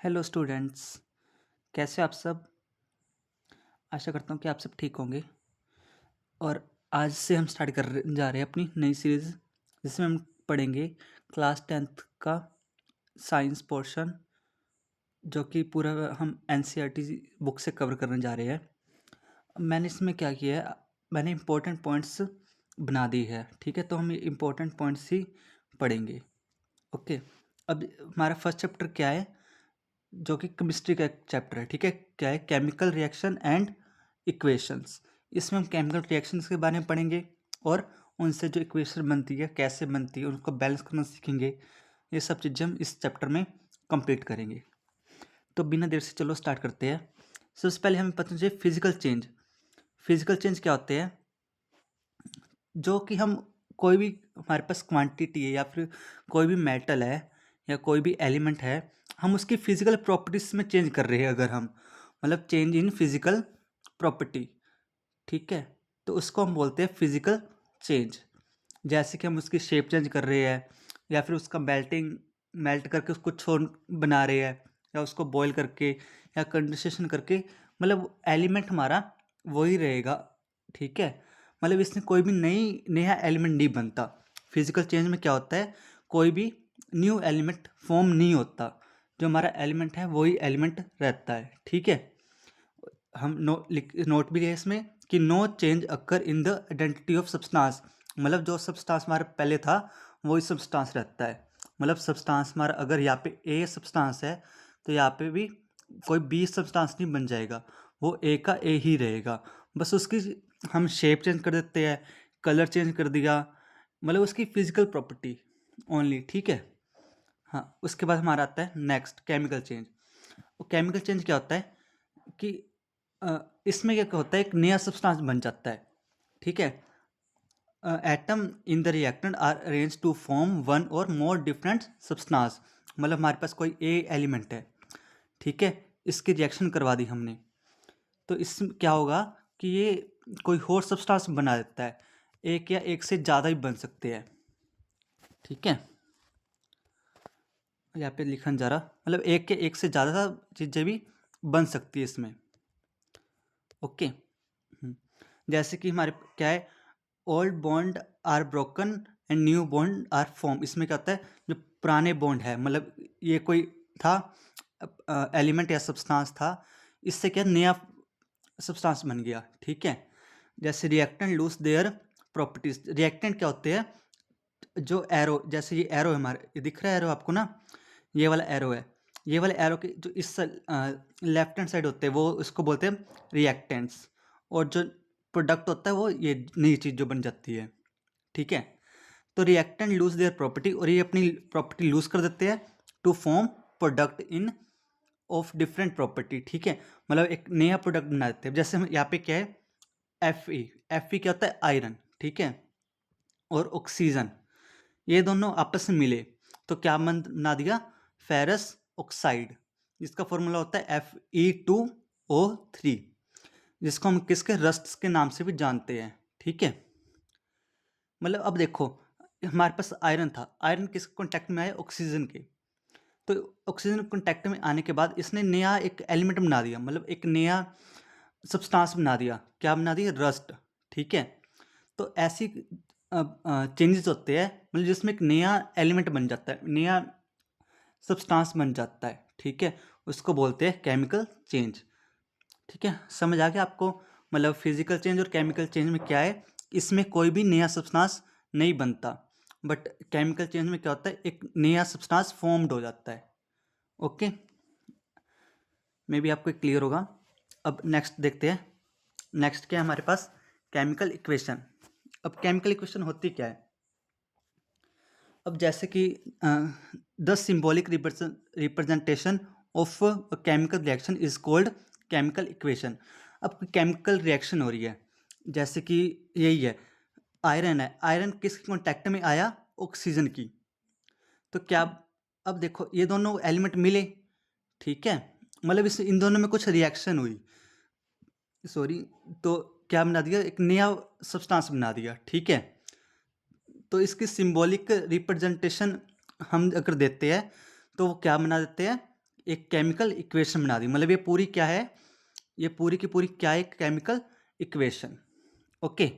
Hello students, कैसे हो आप सब। आशा करता हूँ कि आप सब ठीक होंगे। और आज से हम स्टार्ट जा रहे हैं अपनी नई सीरीज़, जिसमें हम पढ़ेंगे क्लास 10th का साइंस पोर्शन, जो कि पूरा हम एनसीईआरटी बुक से कवर करने जा रहे हैं। मैंने इसमें क्या किया है, मैंने इम्पोर्टेंट पॉइंट्स बना दी है। ठीक है, तो हम ये इम्पोर्टेंट पॉइंट्स ही पढ़ेंगे। ओके। अब हमारा फर्स्ट चैप्टर क्या है, जो कि केमिस्ट्री का एक चैप्टर है। ठीक है, क्या है, केमिकल रिएक्शन एंड इक्वेशंस। इसमें हम केमिकल रिएक्शंस के बारे में पढ़ेंगे और उनसे जो इक्वेशन बनती है, कैसे बनती है, उनको बैलेंस करना सीखेंगे। ये सब चीज़ें हम इस चैप्टर में कंप्लीट करेंगे। तो बिना देर से चलो स्टार्ट करते हैं। सबसे पहले हमें पता चाहिए फिजिकल चेंज। फिजिकल चेंज क्या होते हैं, जो कि हम कोई भी हमारे पास क्वांटिटी है या फिर कोई भी मेटल है या कोई भी एलिमेंट है, हम उसकी फिजिकल प्रॉपर्टीज में चेंज कर रहे हैं। अगर हम मतलब चेंज इन फिजिकल प्रॉपर्टी, ठीक है, तो उसको हम बोलते हैं फिजिकल चेंज। जैसे कि हम उसकी शेप चेंज कर रहे हैं, या फिर उसका मेल्ट करके उसको छोड़ बना रहे हैं, या उसको बॉईल करके या कंडेंसेशन करके, मतलब एलिमेंट हमारा वही रहेगा। ठीक है, मतलब इसमें कोई भी नया एलिमेंट नहीं बनता। फिजिकल चेंज में क्या होता है, कोई भी न्यू एलिमेंट फॉर्म नहीं होता। जो हमारा एलिमेंट है वही एलिमेंट रहता है। ठीक है, हम नोट भी लिया इसमें कि no change occur in the identity of substance. मतलब जो सब्सटेंस हमारा पहले था वही सब्सटेंस रहता है। मतलब सब्सटेंस हमारा अगर यहाँ पे ए सब्सटेंस है, तो यहाँ पे भी कोई बी सब्सटेंस नहीं बन जाएगा, वो ए का ए ही रहेगा। बस उसकी हम शेप चेंज कर देते हैं, कलर चेंज कर दिया, मतलब उसकी फिजिकल प्रॉपर्टी ओनली। ठीक है। हाँ, उसके बाद हमारा आता है नेक्स्ट केमिकल चेंज। वो केमिकल चेंज क्या होता है कि इसमें क्या होता है, एक नया सब्सटेंस बन जाता है। ठीक है, atom in the reactant are arrange to form one or more different substance. मतलब हमारे पास कोई ए एलिमेंट है, ठीक है, इसकी रिएक्शन करवा दी हमने, तो इसमें क्या होगा कि ये कोई और सब्सटेंस बना देता है। एक या एक से ज़्यादा भी बन सकते हैं। ठीक है, यहाँ पे लिखन जा रहा, मतलब एक या एक से ज़्यादा चीज़ें भी बन सकती है इसमें। ओके। जैसे कि हमारे क्या है, old bond are broken and new bond are form. इसमें क्या होता है, जो पुराने बॉन्ड है, मतलब ये कोई था एलिमेंट या सब्सटेंस था, इससे क्या नया सब्सटेंस बन गया। ठीक है, जैसे reactant lose their properties. Reactant क्या होते हैं, जो एरो, जैसे ये एरो है हमारे, ये दिख रहा है एरो आपको ना, ये वाला एरो है। ये वाले एरो के जो इस लेफ्ट हैंड साइड होते हैं वो इसको बोलते हैं रिएक्टेंट्स, और जो प्रोडक्ट होता है वो ये नई चीज़ जो बन जाती है। ठीक है, तो रिएक्टेंट लूज देयर प्रॉपर्टी, और ये अपनी प्रॉपर्टी लूज कर देते हैं to form product in of different property. ठीक है, मतलब एक नया प्रोडक्ट बना देते हैं। जैसे हम यहाँ पे क्या है, एफ ई क्या होता है, आयरन। ठीक है, और ऑक्सीजन, ये दोनों आपस में मिले तो क्या बना दिया, फेरस ऑक्साइड, जिसका फॉर्मूला होता है Fe2O3, जिसको हम किसके, रस्ट के नाम से भी जानते हैं। ठीक है, मतलब अब देखो, हमारे पास आयरन था, आयरन किस कॉन्टैक्ट में आया, ऑक्सीजन के। तो ऑक्सीजन कॉन्टैक्ट में आने के बाद इसने नया एक एलिमेंट बना दिया, मतलब एक नया सब्सटेंस बना दिया। क्या बना दिया, रस्ट। ठीक है, तो ऐसी चेंजेस होते हैं, मतलब जिसमें एक नया एलिमेंट बन जाता है, नया सब्सटेंस बन जाता है। ठीक है, उसको बोलते हैं केमिकल चेंज। ठीक है, समझ आ गया आपको, मतलब फिजिकल चेंज और केमिकल चेंज में क्या है, इसमें कोई भी नया सब्सटेंस नहीं बनता, बट केमिकल चेंज में क्या होता है, एक नया सब्सटेंस फॉर्म्ड हो जाता है। ओके, मे बी आपको क्लियर होगा। अब नेक्स्ट देखते हैं, नेक्स्ट क्या है हमारे पास, केमिकल इक्वेशन। अब केमिकल इक्वेशन होती क्या है, अब जैसे कि the symbolic representation of chemical reaction is called chemical equation. अब केमिकल रिएक्शन हो रही है, जैसे कि यही है, आयरन है, आयरन किसके कांटेक्ट में आया, ऑक्सीजन की। तो क्या, अब देखो ये दोनों एलिमेंट मिले, ठीक है, मतलब इस इन दोनों में कुछ रिएक्शन हुई, सॉरी, तो क्या बना दिया, एक नया सब्सटेंस बना दिया। ठीक है, तो इसकी सिंबॉलिक रिप्रेजेंटेशन हम अगर देते हैं तो वो क्या बना देते हैं, एक केमिकल इक्वेशन बना दी। मतलब ये पूरी क्या है, ये पूरी की पूरी क्या है, एक केमिकल इक्वेशन। ओके,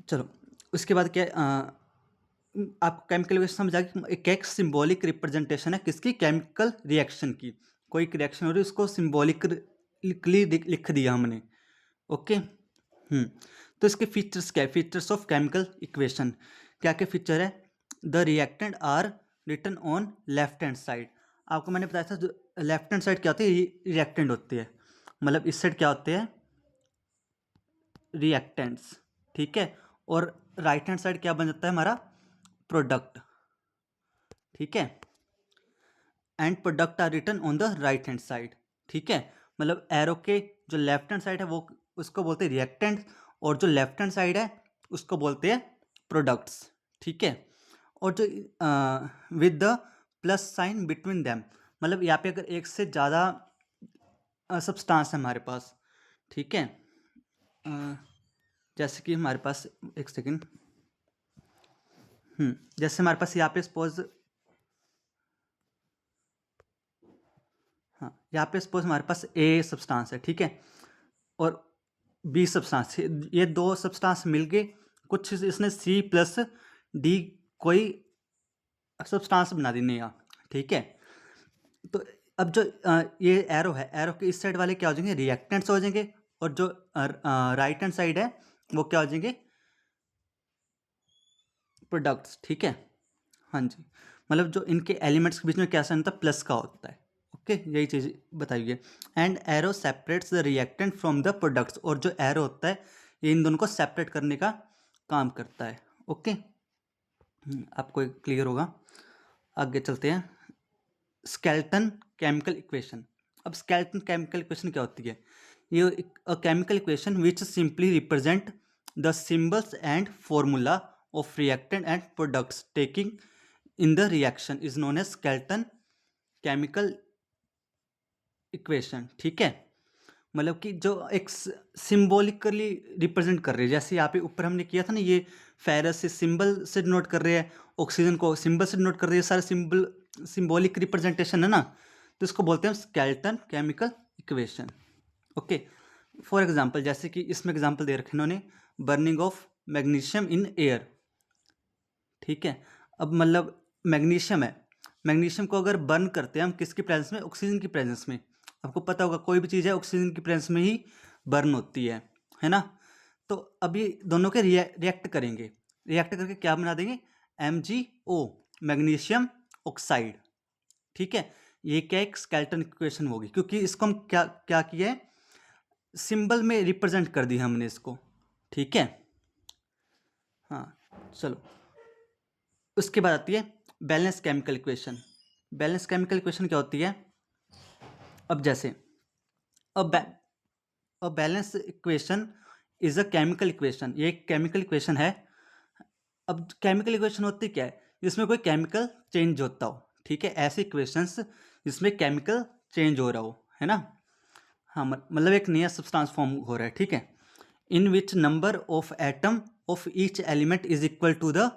चलो उसके बाद क्या आप केमिकल इक्वेशन समझ आ गई। एक सिंबॉलिक रिप्रेजेंटेशन है किसकी, केमिकल रिएक्शन की। कोई रिएक्शन हो रही है उसको सिंबॉलिकली लिख दिया हमने। ओके, तो इसके फीचर्स क्या है, फीचर्स ऑफ केमिकल इक्वेशन क्या क्या फीचर है। The reactant are written on left hand side. आपको मैंने बताया था जो लेफ्ट हैंड साइड क्या होती है, रिएक्टेंट होती है। मतलब इस साइड क्या होते हैं, रिएक्टेंट्स, ठीक है। और राइट हैंड साइड क्या बन जाता है हमारा, प्रोडक्ट, ठीक है। And product are written on the right hand side, ठीक है। मतलब एरो के जो लेफ्ट हैंड साइड है वो उसको बोलते हैं रिएक्टेंट, और जो लेफ्ट हैंड साइड है उसको बोलते हैं प्रोडक्ट्स, ठीक है। और जो with the plus sign between them, मतलब यहाँ पे अगर एक से ज़्यादा सब्सटेंस है हमारे पास, ठीक है। जैसे कि हमारे पास, एक सेकेंड, जैसे हमारे पास यहाँ पे सपोज, हाँ यहाँ पे सपोज हमारे पास ए सब्सटेंस है, ठीक है, और बी सब्सटेंस, ये दो सब्सटेंस मिल गए, कुछ इसने सी प्लस डी कोई सब्सटेंस बना दी नया, ठीक है। तो अब जो ये एरो है, एरो के इस साइड वाले क्या हो जाएंगे, रिएक्टेंट्स हो जाएंगे, और जो राइट हैंड साइड है वो क्या हो जाएंगे, प्रोडक्ट्स, ठीक है। हाँ जी, मतलब जो इनके एलिमेंट्स के बीच में क्या साइन होता है, प्लस का होता है। ओके, यही चीज़ बताइए। And arrow separates the reactant from the products, और जो एरो होता है ये इन दोनों को सेपरेट करने का काम करता है। ओके, आपको क्लियर होगा। आगे चलते हैं, स्केलेटन केमिकल इक्वेशन। अब स्केलेटन केमिकल इक्वेशन क्या होती है, ये chemical equation which simply represent the symbols and formula of reactant and products taking in the reaction is known as skeleton chemical equation, ठीक है। मतलब कि जो एक सिंबॉलिकली रिप्रेजेंट कर रही है, जैसे यहाँ पे ऊपर हमने किया था ना, ये फेरस से सिंबल से डिनोट कर रहे हैं, ऑक्सीजन को सिंबल से डिनोट कर रही है, सारे सिंबल सिंबॉलिक रिप्रेजेंटेशन है ना, तो इसको बोलते हैं skeleton chemical equation. Okay, for example जैसे कि इसमें एग्जांपल दे रखे इन्होंने, burning of magnesium in air, ठीक है। अब मतलब मैग्नीशियम है, मैग्नीशियम को अगर बर्न करते हैं हम किसकी प्रेजेंस में, ऑक्सीजन की प्रेजेंस में। आपको पता होगा कोई भी चीज़ है ऑक्सीजन की प्रेजेंस में ही बर्न होती है ना। तो अब ये दोनों के रिएक्ट करेंगे, रिएक्ट करके क्या बना देंगे, MgO, मैग्नीशियम ऑक्साइड, ठीक है। ये क्या एक स्केलेटन इक्वेशन होगी, क्योंकि इसको हम क्या क्या किया है, सिंबल में रिप्रेजेंट कर दिया हमने इसको, ठीक है। हाँ, चलो उसके बाद आती है balance chemical equation. Balance chemical equation क्या होती है, अब जैसे a balance equation is a chemical equation, ये एक केमिकल इक्वेशन है। अब केमिकल इक्वेशन होती क्या है, जिसमें कोई केमिकल चेंज होता हो, ठीक है। ऐसे इक्वेशंस जिसमें केमिकल चेंज हो रहा हो, है ना। हाँ, मतलब एक नया सब्सटेंस फॉर्म हो रहा है, ठीक है। In which number of atom of each element is equal to the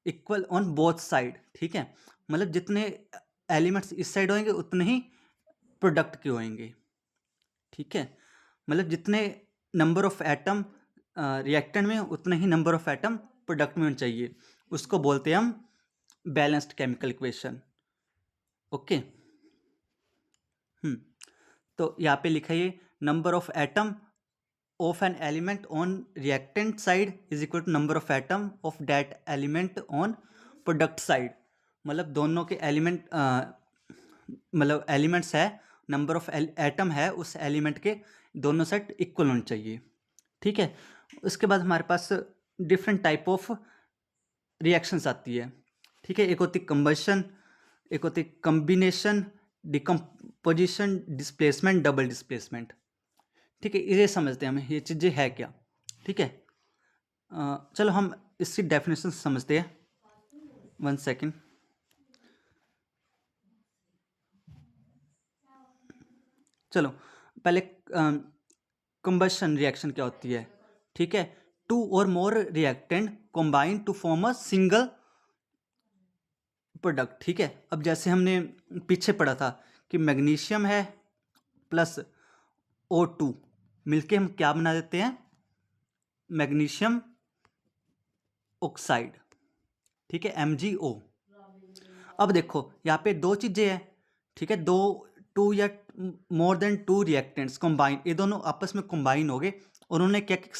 equal on both side, ठीक है। मतलब जितने एलिमेंट्स इस साइड होंगे उतने ही प्रोडक्ट के होंगे, ठीक है। मतलब जितने नंबर ऑफ एटम रिएक्टेंट में उतने ही नंबर ऑफ एटम प्रोडक्ट में होने चाहिए, उसको बोलते हैं हम बैलेंस्ड केमिकल इक्वेशन। ओके, तो यहाँ पे लिखा है number of atom of an element on reactant side is equal to number of atom of that element on product side. मतलब दोनों के एलिमेंट मतलब एलिमेंट्स है, नंबर ऑफ एटम है उस एलिमेंट के, दोनों साइड इक्वल होने चाहिए, ठीक है। उसके बाद हमारे पास डिफरेंट टाइप ऑफ रिएक्शंस आती है, ठीक है। एक होती कंबशन, एक होती combination, decomposition, displacement, double displacement, ठीक है। ये समझते हैं हमें ये चीज़ें है क्या, ठीक है। चलो हम इसकी डेफिनेशन समझते हैं, 1 सेकेंड। चलो पहले कंबशन रिएक्शन क्या होती है, ठीक है। टू और more reactant combine to form a single product, ठीक है। अब जैसे हमने पीछे पढ़ा था कि मैग्नीशियम है प्लस O2 मिलके हम क्या बना देते हैं, मैग्नीशियम ऑक्साइड, ठीक है, MgO। अब देखो यहाँ पे दो चीजें हैं, ठीक है, दो टू या more than to reactants combine, ये दोनों आपस में कंबाइन हो गए, उन्होंने क्या एक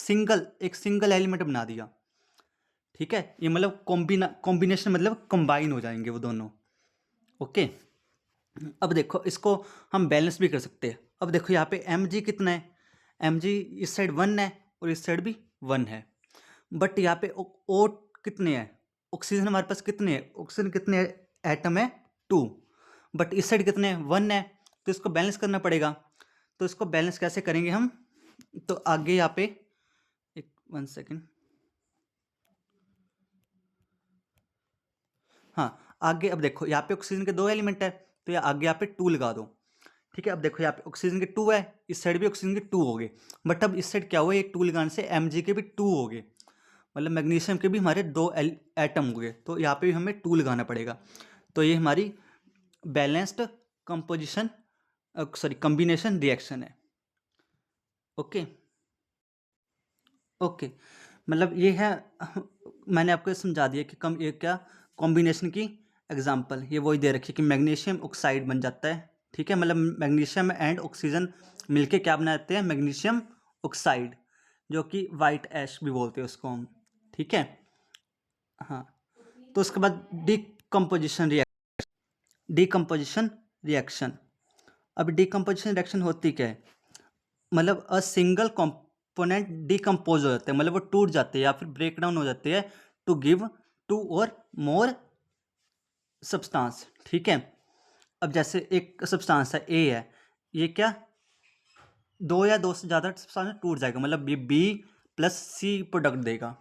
सिंगल एलिमेंट बना दिया, ठीक है। ये मतलब कॉम्बिनेशन मतलब कंबाइन हो जाएंगे वो दोनों, ओके। अब देखो इसको हम बैलेंस भी कर सकते हैं। अब देखो यहाँ पे Mg कितना है, Mg इस साइड 1 है और इस साइड भी 1 है, बट यहाँ पे O कितने हैं, ऑक्सीजन हमारे पास कितने हैं, ऑक्सीजन कितने एटम है 2, बट इस साइड कितने 1 है, तो इसको बैलेंस करना पड़ेगा। तो इसको बैलेंस कैसे करेंगे हम, तो आगे यहाँ पे एक 1 सेकेंड, हाँ आगे अब देखो यहाँ पे ऑक्सीजन के 2 एलिमेंट है, तो आगे यहाँ पे 2 लगा दो, ठीक है। अब देखो यहाँ पे ऑक्सीजन के 2 है, इस साइड भी ऑक्सीजन के 2 हो गए, बट अब इस साइड क्या हुआ, एक 2 लगाने से Mg के भी 2 हो गए, मतलब मैग्नीशियम के भी हमारे 2 एटम हो गए, तो यहाँ पे भी हमें 2 लगाना पड़ेगा। तो ये हमारी balanced composition sorry combination reaction है, ओके ओके। मतलब ये है मैंने आपको समझा दिया कि कम ये क्या कॉम्बिनेशन की एग्जांपल, ये वही दे रखी है कि मैग्नीशियम ऑक्साइड बन जाता है, ठीक है, मतलब मैग्नीशियम एंड ऑक्सीजन मिलके क्या बना देते हैं, मैग्नीशियम ऑक्साइड, जो कि वाइट ऐश भी बोलते हैं उसको हम, ठीक है। हाँ, तो उसके बाद डिकम्पोजिशन रिएक्शन। अब डिकम्पोजिशन रिएक्शन होती क्या है, मतलब अ सिंगल कंपोनेंट डिकम्पोज हो जाते हैं, मतलब वो टूट जाते हैं या फिर ब्रेक डाउन हो जाते हैं टू गिव टू और मोर सब्सटेंस, ठीक है। अब जैसे एक सब्सटेंस है ए है, ये क्या 2 या 2 से ज़्यादा सब्सटेंस टूट जाएगा, मतलब ये B+C प्रोडक्ट देगा,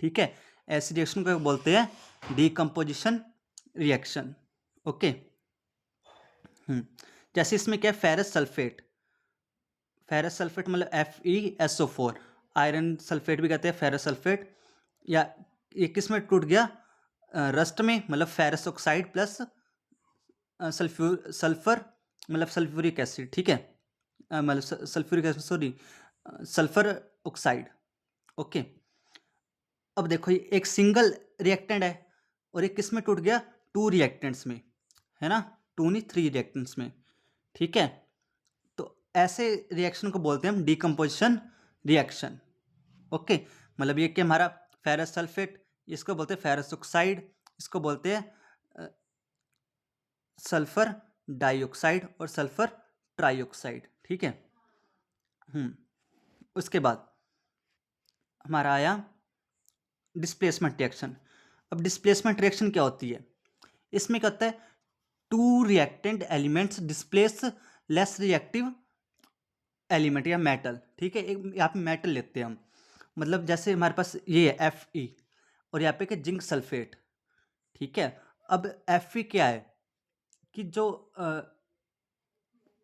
ठीक है। ऐसी रिएक्शन को बोलते हैं डिकम्पोजिशन रिएक्शन, ओके। जैसे इसमें क्या है, फेरस सल्फेट मतलब FeSO4, आयरन सल्फेट भी कहते हैं फेरस सल्फेट, या ये किस में टूट गया, रस्ट में, मतलब फेरस ऑक्साइड प्लस सल्फर मतलब सल्फ्यूरिक एसिड, ठीक है, मतलब sulphuric acid sorry sulphur oxide, okay. अब देखो ये एक सिंगल रिएक्टेंट है और एक किस में टूट गया, 2 रिएक्टेंट्स में, है ना, 2 नहीं 3 रिएक्टेंट्स में, ठीक है। तो ऐसे रिएक्शन को बोलते हैं हम डिकम्पोजिशन रिएक्शन, ओके। मतलब ये कि हमारा फेरस सल्फेट, इसको बोलते हैं फेरस ऑक्साइड, इसको बोलते हैं सल्फर डाइऑक्साइड और सल्फर ट्राइऑक्साइड, ठीक है। उसके बाद हमारा आया डिस्प्लेसमेंट रिएक्शन। अब डिस्प्लेसमेंट रिएक्शन क्या होती है, इसमें क्या होता है, 2 reactant elements displace less reactive element या मेटल, ठीक है। एक यहाँ पे मेटल लेते हैं हम, मतलब जैसे हमारे पास ये है Fe और यहाँ पे क्या जिंक सल्फेट, ठीक है। अब Fe क्या है कि जो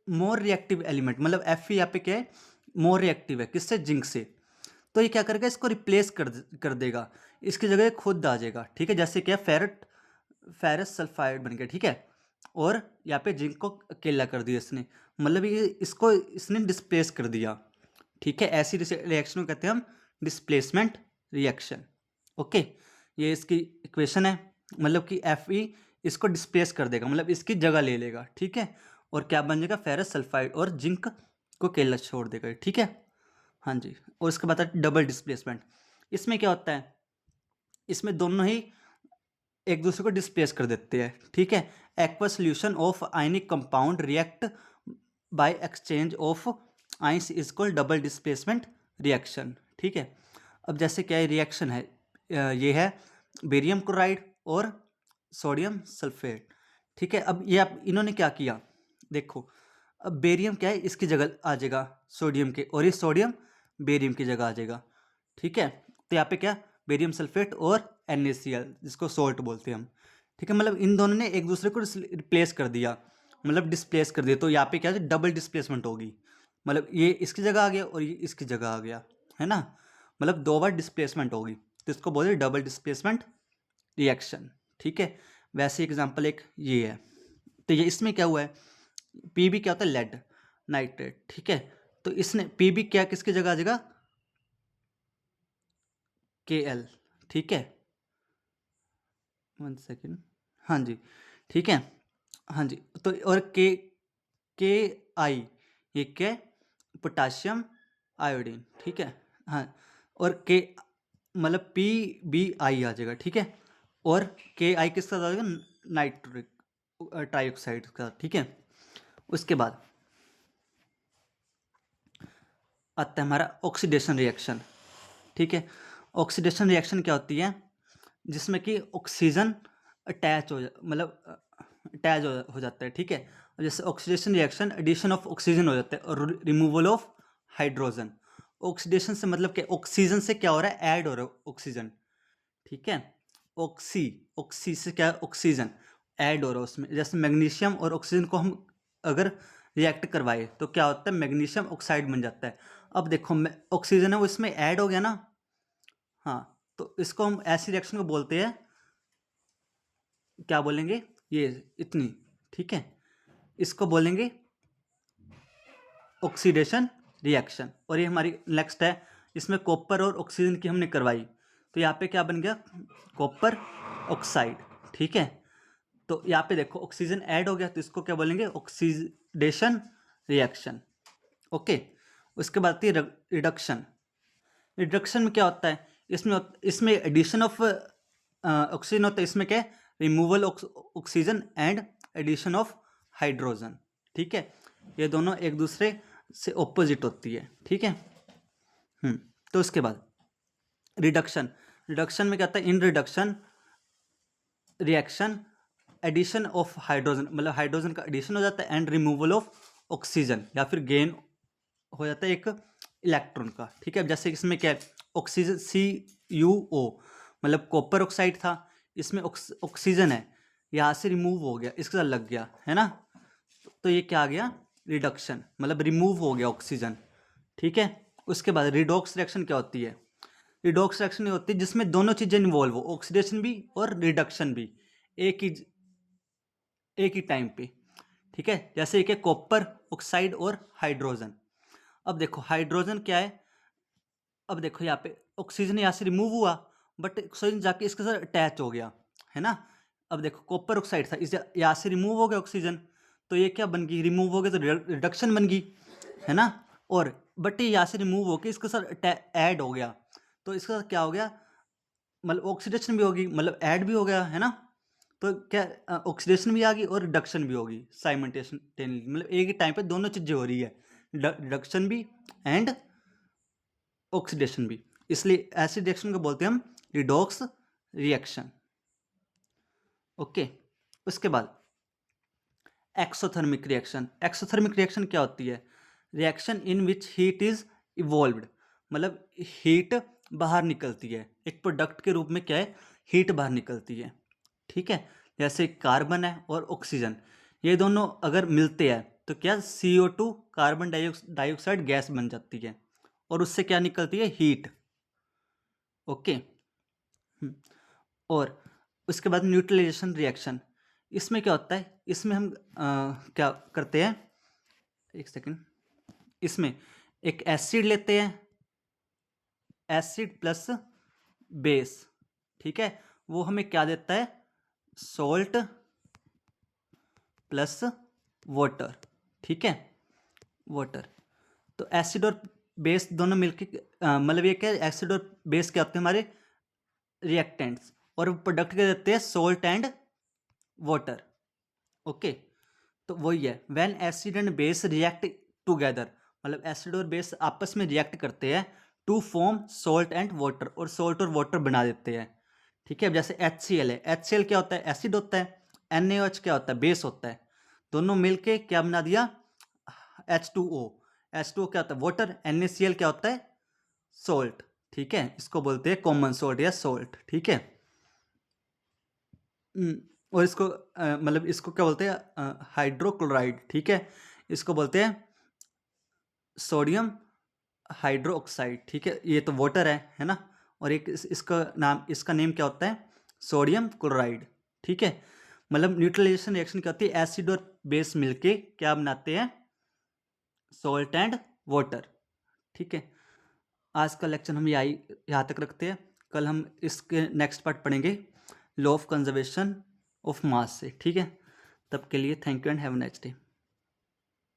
मोर रिएक्टिव एलिमेंट, मतलब Fe यहाँ पे क्या है, मोर रिएक्टिव है, किससे, जिंक से, तो ये क्या करेगा, इसको रिप्लेस कर देगा, इसकी जगह खुद आ जाएगा, ठीक है। जैसे क्या फेरस सल्फाइड बन गया, ठीक है, और यहाँ पे जिंक को अकेला कर दिया इसने, मतलब ये इसको इसने डिस्प्लेस कर दिया, ठीक है। ऐसी रिएक्शन को कहते हैं हम डिस्प्लेसमेंट रिएक्शन, ओके। ये इसकी इक्वेशन है, मतलब कि Fe इसको डिस्प्लेस कर देगा, मतलब इसकी जगह ले लेगा, ठीक है, और क्या बन जाएगा, फेरस सल्फाइड और जिंक को अकेला छोड़ देगा, ठीक है। हाँ जी, और इसके बाद डबल डिस्प्लेसमेंट, इसमें क्या होता है, इसमें दोनों ही एक दूसरे को डिस्प्लेस कर देते हैं, ठीक है। Aqua solution of ionic compound react by exchange of ions is called double displacement reaction, ठीक है। अब जैसे क्या रिएक्शन है, ये है बेरियम क्लोराइड और सोडियम सल्फेट, ठीक है। अब ये आप इन्होंने क्या किया, देखो अब बेरियम क्या है, इसकी जगह आ जाएगा सोडियम के, और ये सोडियम बेरियम की जगह आ जाएगा, ठीक है। तो यहाँ पे क्या, बेरियम सल्फेट और NaCl जिसको सोल्ट बोलते हैं हम, ठीक है। मतलब इन दोनों ने एक दूसरे को रिप्लेस कर दिया, मतलब डिस्प्लेस कर दिया, तो यहाँ पे क्या है, डबल डिस्प्लेसमेंट होगी, मतलब ये इसकी जगह आ गया और ये इसकी जगह आ गया, है ना, मतलब 2 बार डिस्प्लेसमेंट होगी, तो इसको बोलते हैं डबल डिस्प्लेसमेंट रिएक्शन, ठीक है। वैसे एग्जांपल एक ये है। तो ये इसमें क्या हुआ है, पीबी क्या होता है, लेड नाइट्रेट, ठीक है। तो इसने पीबी क्या किसकी जगह आ जाएगा, KL, ठीक है। 1 सेकेंड, हाँ जी, ठीक है, हाँ जी। तो और KI ये क्या, पोटाशियम आयोडीन, ठीक है, हाँ। और के मतलब PBI आ जाएगा, ठीक है। और KI किसका आ जाएगा, नाइट्रिक ट्राइऑक्साइड का, ठीक है। उसके बाद आता है हमारा ऑक्सीडेशन रिएक्शन, ठीक है। ऑक्सीडेशन रिएक्शन क्या होती है, जिसमें कि ऑक्सीजन अटैच हो मतलब अटैच हो जाता है, ठीक है। और जैसे oxidation reaction addition of oxygen हो जाता है और रिमूवल ऑफ हाइड्रोजन। ऑक्सीडेशन से मतलब क्या, ऑक्सीजन से क्या हो रहा है, ऐड हो रहा है ऑक्सीजन, ठीक है। ऑक्सी से क्या, ऑक्सीजन ऐड हो रहा है उसमें। जैसे मैग्नीशियम और ऑक्सीजन को हम अगर रिएक्ट करवाए तो क्या होता है, मैग्नीशियम ऑक्साइड बन जाता है। अब देखो ऑक्सीजन है वो इसमें ऐड हो गया ना, हाँ। तो इसको हम ऐसी रिएक्शन को बोलते हैं, क्या बोलेंगे, ये इतनी, ठीक है, इसको बोलेंगे ऑक्सीडेशन रिएक्शन। और ये हमारी नेक्स्ट है, इसमें कॉपर और ऑक्सीजन की हमने करवाई, तो यहाँ पे क्या बन गया, कॉपर ऑक्साइड, ठीक है। तो यहाँ पे देखो ऑक्सीजन ऐड हो गया, तो इसको क्या बोलेंगे, ऑक्सीडेशन रिएक्शन, ओके। उसके बाद आती है रिडक्शन। रिडक्शन में क्या होता है, इसमें एडिशन ऑफ ऑक्सीजन होता है, इसमें क्या है, removal oxygen and addition of hydrogen, ठीक है। ये दोनों एक दूसरे से ऑपोजिट होती है, ठीक है। तो उसके बाद रिडक्शन। रिडक्शन में क्या होता है, in reduction reaction addition of hydrogen, मतलब हाइड्रोजन का एडिशन हो जाता है एंड रिमूवल ऑफ ऑक्सीजन, या फिर गेन हो जाता है एक इलेक्ट्रॉन का, ठीक है। जैसे इसमें क्या है, ऑक्सीजन CuO मतलब कॉपर ऑक्साइड था, इसमें ऑक्सीजन है, यहाँ से रिमूव हो गया, इसके साथ लग गया है ना, तो ये क्या आ गया, रिडक्शन, मतलब रिमूव हो गया ऑक्सीजन, ठीक है। उसके बाद रिडॉक्स रिएक्शन क्या होती है, रिडॉक्स रिएक्शन ये होती है जिसमें दोनों चीजें इन्वॉल्व हो, ऑक्सीडेशन भी और रिडक्शन भी, एक ही टाइम पे, ठीक है। जैसे एक है कॉपर ऑक्साइड और हाइड्रोजन। अब देखो हाइड्रोजन क्या है, अब देखो यहाँ पे ऑक्सीजन यहाँ से रिमूव हुआ, बट ऑक्सीजन जाके इसके साथ अटैच हो गया, है ना। अब देखो कॉपर ऑक्साइड था, इसे यहाँ से रिमूव हो गया ऑक्सीजन, तो ये क्या बन गई, रिमूव हो गया तो रिडक्शन बन गई, है ना। और बट ये यहाँ से रिमूव होकर इसके साथ ऐड हो गया, तो इसके साथ क्या हो गया, मतलब ऑक्सीडेशन भी होगी, मतलब ऐड भी हो गया, है ना। तो क्या, ऑक्सीडेशन भी आ गई और रिडक्शन भी होगी साइमल्टेनियसली, मतलब एक ही टाइम पे दोनों चीजें हो रही है, रिडक्शन भी एंड ऑक्सीडेशन भी, इसलिए ऐसी रिएक्शन को बोलते हैं हम रिडॉक्स रिएक्शन, ओके। उसके बाद एक्सोथर्मिक रिएक्शन। एक्सोथर्मिक रिएक्शन क्या होती है, reaction in which heat is evolved, मतलब हीट बाहर निकलती है, एक प्रोडक्ट के रूप में क्या है, हीट बाहर निकलती है, ठीक है। जैसे कार्बन है और ऑक्सीजन, ये दोनों अगर मिलते हैं तो क्या, CO2 कार्बन डाइऑक्साइड गैस बन जाती है, और उससे क्या निकलती है, हीट, ओके। और उसके बाद न्यूट्रलाइजेशन रिएक्शन, इसमें क्या होता है, इसमें हम क्या करते हैं, एक सेकेंड, इसमें एक एसिड लेते हैं, एसिड प्लस बेस, ठीक है, वो हमें क्या देता है, सॉल्ट प्लस वाटर, ठीक है, वाटर। तो एसिड और बेस दोनों मिलके मतलब ये क्या, एसिड और बेस क्या होते हैं हमारे रिएक्टेंट्स, और प्रोडक्ट क्या देते हैं, सॉल्ट एंड वाटर, ओके। तो वही है, when acid and base react together, मतलब एसिड और बेस आपस में रिएक्ट करते हैं to form salt and water, और सॉल्ट और वाटर बना देते हैं, ठीक है। जैसे HCl है, HCl क्या होता है, एसिड होता है, NaOH क्या होता है, बेस होता है, दोनों मिलके क्या बना दिया, H2O। H2O क्या होता है, वाटर, NaCl क्या होता है, सॉल्ट, ठीक है। इसको बोलते हैं कॉमन सॉल्ट या सॉल्ट, ठीक है। और इसको मतलब इसको क्या बोलते हैं, हाइड्रोक्लोराइड, ठीक है। इसको बोलते हैं सोडियम हाइड्रो ऑक्साइड, ठीक है, ये तो वाटर है ना। और एक इसका नेम क्या होता है, सोडियम क्लोराइड, ठीक है। मतलब न्यूट्रलाइजेशन रिएक्शन क्या होती है, एसिड और बेस मिलके क्या बनाते हैं, सॉल्ट एंड वाटर। ठीक है, आज का लेक्चर हम यहाँ तक रखते हैं। कल हम इसके नेक्स्ट पार्ट पढ़ेंगे law of conservation of mass से। ठीक है, तब के लिए thank you and have a nice day.